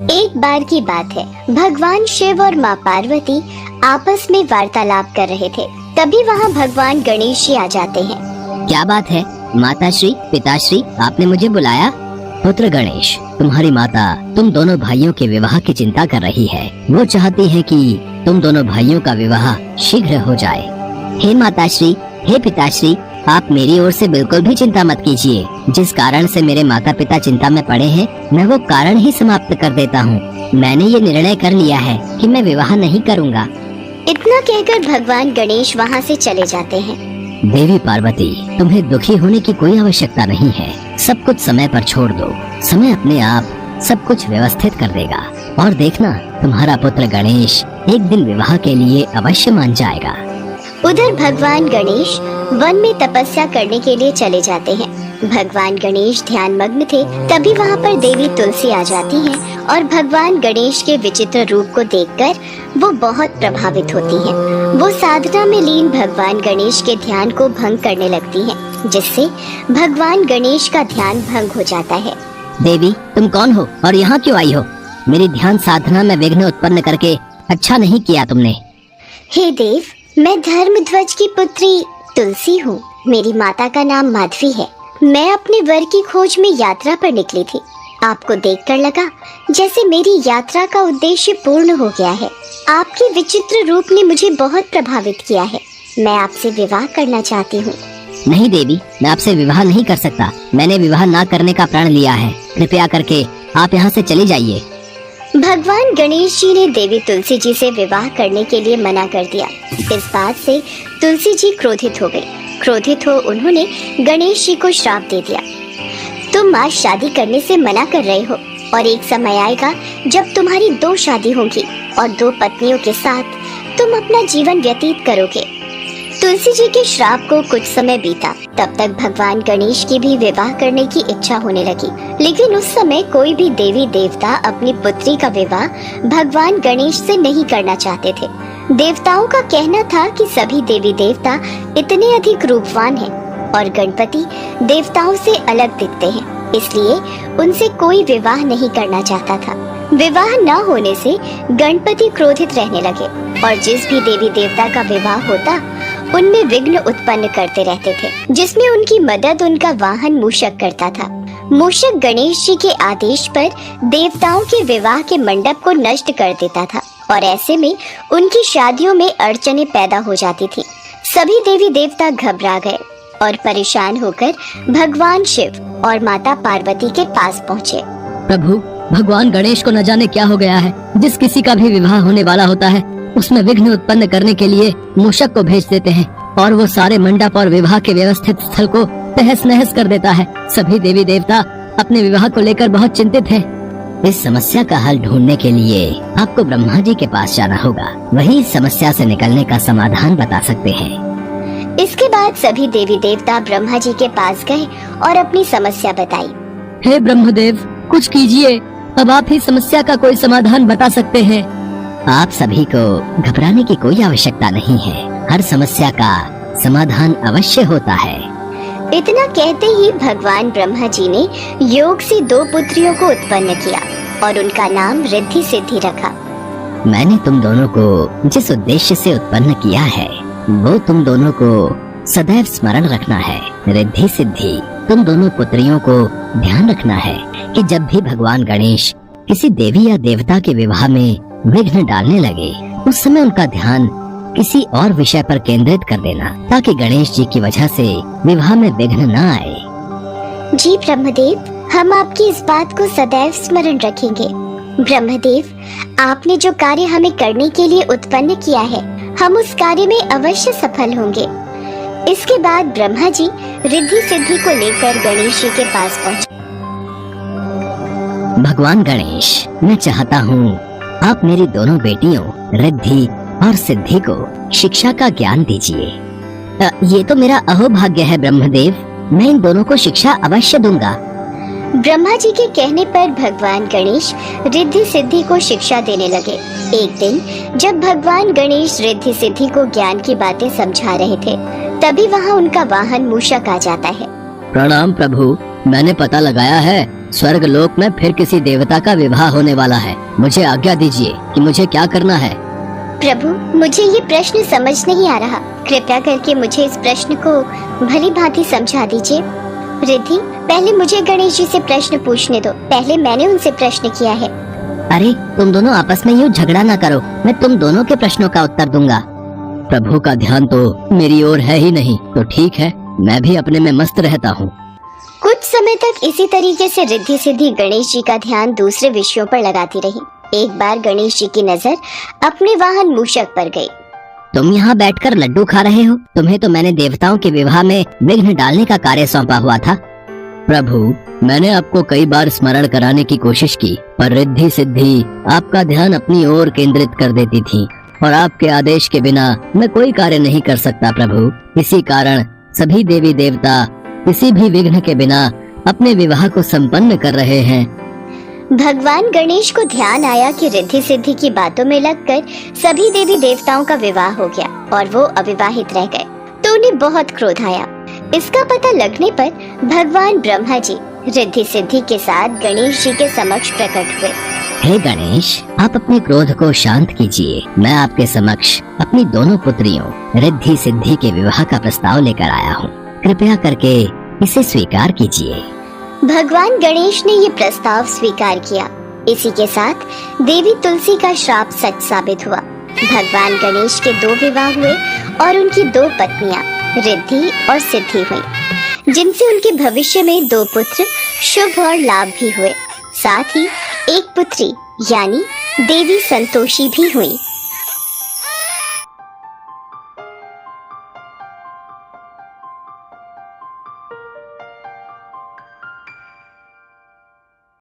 एक बार की बात है, भगवान शिव और माँ पार्वती आपस में वार्तालाप कर रहे थे। तभी वहाँ भगवान गणेश जी आ जाते हैं। क्या बात है माताश्री, पिताश्री, आपने मुझे बुलाया? पुत्र गणेश, तुम्हारी माता तुम दोनों भाइयों के विवाह की चिंता कर रही है। वो चाहती है कि तुम दोनों भाइयों का विवाह शीघ्र हो जाए। हे माताश्री, हे पिताश्री, आप मेरी ओर से बिल्कुल भी चिंता मत कीजिए। जिस कारण से मेरे माता पिता चिंता में पड़े हैं, मैं वो कारण ही समाप्त कर देता हूँ। मैंने ये निर्णय कर लिया है कि मैं विवाह नहीं करूँगा। इतना कहकर भगवान गणेश वहाँ से चले जाते हैं। देवी पार्वती, तुम्हें दुखी होने की कोई आवश्यकता नहीं है। सब कुछ समय पर छोड़ दो। समय अपने आप सब कुछ व्यवस्थित कर देगा। और देखना, तुम्हारा पुत्र गणेश एक दिन विवाह के लिए अवश्य मान जाएगा। उधर भगवान गणेश वन में तपस्या करने के लिए चले जाते हैं। भगवान गणेश ध्यान मग्न थे। तभी वहाँ पर देवी तुलसी आ जाती हैं और भगवान गणेश के विचित्र रूप को देखकर वो बहुत प्रभावित होती हैं। वो साधना में लीन भगवान गणेश के ध्यान को भंग करने लगती हैं, जिससे भगवान गणेश का ध्यान भंग हो जाता है। देवी, तुम कौन हो और यहाँ क्यों आई हो? मेरी ध्यान साधना में विघ्न उत्पन्न करके अच्छा नहीं किया तुमने। हे देव, मैं धर्मध्वज की पुत्री तुलसी हूँ। मेरी माता का नाम माधवी है। मैं अपने वर की खोज में यात्रा पर निकली थी। आपको देखकर लगा जैसे मेरी यात्रा का उद्देश्य पूर्ण हो गया है। आपके विचित्र रूप ने मुझे बहुत प्रभावित किया है। मैं आपसे विवाह करना चाहती हूँ। नहीं देवी, मैं आपसे विवाह नहीं कर सकता। मैंने विवाह ना करने का प्रण लिया है। कृपया करके आप यहाँ से चली जाइए। भगवान गणेश जी ने देवी तुलसी जी से विवाह करने के लिए मना कर दिया। इस बात से तुलसी जी क्रोधित हो गई। क्रोधित हो उन्होंने गणेश जी को श्राप दे दिया। तुम आज शादी करने से मना कर रहे हो और एक समय आएगा जब तुम्हारी 2 शादी होंगी और 2 पत्नियों के साथ तुम अपना जीवन व्यतीत करोगे। तुलसी जी के श्राप को कुछ समय बीता। तब तक भगवान गणेश की भी विवाह करने की इच्छा होने लगी, लेकिन उस समय कोई भी देवी देवता अपनी पुत्री का विवाह भगवान गणेश से नहीं करना चाहते थे। देवताओं का कहना था कि सभी देवी देवता इतने अधिक रूपवान हैं और गणपति देवताओं से अलग दिखते हैं, इसलिए उनसे कोई विवाह नहीं करना चाहता था। विवाह न होने से गणपति क्रोधित रहने लगे और जिस भी देवी देवता का विवाह होता उनमें विघ्न उत्पन्न करते रहते थे, जिसमें उनकी मदद उनका वाहन मूषक करता था। मूषक गणेश जी के आदेश पर देवताओं के विवाह के मंडप को नष्ट कर देता था और ऐसे में उनकी शादियों में अड़चनें पैदा हो जाती थी। सभी देवी देवता घबरा गए और परेशान होकर भगवान शिव और माता पार्वती के पास पहुँचे। प्रभु, भगवान गणेश को न जाने क्या हो गया है। जिस किसी का भी विवाह होने वाला होता है उसमें विघ्न उत्पन्न करने के लिए मूषक को भेज देते हैं और वो सारे मंडप और विवाह के व्यवस्थित स्थल को तहस नहस कर देता है। सभी देवी देवता अपने विवाह को लेकर बहुत चिंतित हैं। इस समस्या का हल ढूंढने के लिए आपको ब्रह्मा जी के पास जाना होगा। वही इस समस्या से निकलने का समाधान बता सकते हैं। इसके बाद सभी देवी देवता ब्रह्मा जी के पास गए और अपनी समस्या बताई। हे ब्रह्मदेव, कुछ कीजिए। अब आप ही समस्या का कोई समाधान बता सकते हैं। आप सभी को घबराने की कोई आवश्यकता नहीं है। हर समस्या का समाधान अवश्य होता है। इतना कहते ही भगवान ब्रह्मा जी ने योग से 2 पुत्रियों को उत्पन्न किया और उनका नाम रिद्धि सिद्धि रखा। मैंने तुम दोनों को जिस उद्देश्य से उत्पन्न किया है वो तुम दोनों को सदैव स्मरण रखना है। रिद्धि सिद्धि, तुम दोनों पुत्रियों को ध्यान रखना है कि जब भी भगवान गणेश किसी देवी या देवता के विवाह में विघ्न डालने लगे उस समय उनका ध्यान किसी और विषय पर केंद्रित कर देना, ताकि गणेश जी की वजह से विवाह में विघ्न न आए। जी ब्रह्मदेव, हम आपकी इस बात को सदैव स्मरण रखेंगे। ब्रह्मदेव, आपने जो कार्य हमें करने के लिए उत्पन्न किया है, हम उस कार्य में अवश्य सफल होंगे। इसके बाद ब्रह्मा जी रिद्धि सिद्धि को लेकर गणेश जी के पास पहुँचे। भगवान गणेश, मैं चाहता हूँ आप मेरी दोनों बेटियों रिद्धि और सिद्धि को शिक्षा का ज्ञान दीजिए। ये तो मेरा अहोभाग्य है ब्रह्मदेव। मैं इन दोनों को शिक्षा अवश्य दूंगा। ब्रह्मा जी के कहने पर भगवान गणेश रिद्धि सिद्धि को शिक्षा देने लगे। एक दिन जब भगवान गणेश रिद्धि सिद्धि को ज्ञान की बातें समझा रहे थे, तभी वहाँ उनका वाहन मूषक आ जाता है। प्रणाम प्रभु, मैंने पता लगाया है स्वर्ग लोक में फिर किसी देवता का विवाह होने वाला है। मुझे आज्ञा दीजिए कि मुझे क्या करना है। प्रभु, मुझे ये प्रश्न समझ नहीं आ रहा। कृपया करके मुझे इस प्रश्न को भली भांति समझा दीजिए। रिद्धि, पहले मुझे गणेश जी से प्रश्न पूछने दो। पहले मैंने उनसे प्रश्न किया है। अरे तुम दोनों आपस में यूँ झगड़ा ना करो, मैं तुम दोनों के प्रश्नों का उत्तर दूंगा। प्रभु का ध्यान तो मेरी ओर है ही नहीं, तो ठीक है, मैं भी अपने में मस्त रहता हूँ। कुछ समय तक इसी तरीके से रिद्धि सिद्धि गणेश जी का ध्यान दूसरे विषयों पर लगाती रही। एक बार गणेश जी की नजर अपने वाहन मूषक पर गई। तुम यहाँ बैठकर लड्डू खा रहे हो? तुम्हें तो मैंने देवताओं के विवाह में विघ्न डालने का कार्य सौंपा हुआ था। प्रभु, मैंने आपको कई बार स्मरण कराने की कोशिश की, पर रिद्धि सिद्धि आपका ध्यान अपनी ओर केंद्रित कर देती थी और आपके आदेश के बिना मैं कोई कार्य नहीं कर सकता प्रभु। इसी कारण सभी देवी देवता किसी भी विघ्न के बिना अपने विवाह को संपन्न कर रहे हैं। भगवान गणेश को ध्यान आया कि रिद्धि सिद्धि की बातों में लगकर सभी देवी देवताओं का विवाह हो गया और वो अविवाहित रह गए, तो उन्हें बहुत क्रोध आया। इसका पता लगने पर भगवान ब्रह्मा जी रिद्धि सिद्धि के साथ गणेश जी के समक्ष प्रकट हुए। हे गणेश, आप अपने क्रोध को शांत कीजिए। मैं आपके समक्ष अपनी दोनों पुत्रियों रिद्धि सिद्धि के विवाह का प्रस्ताव लेकर आया हूँ। कृपया करके इसे स्वीकार कीजिए। भगवान गणेश ने ये प्रस्ताव स्वीकार किया। इसी के साथ देवी तुलसी का श्राप सच साबित हुआ। भगवान गणेश के 2 विवाह हुए और उनकी 2 पत्नियां रिद्धि और सिद्धि हुई, जिनसे उनके भविष्य में 2 पुत्र शुभ और लाभ भी हुए। साथ ही एक पुत्री यानी देवी संतोषी भी हुई।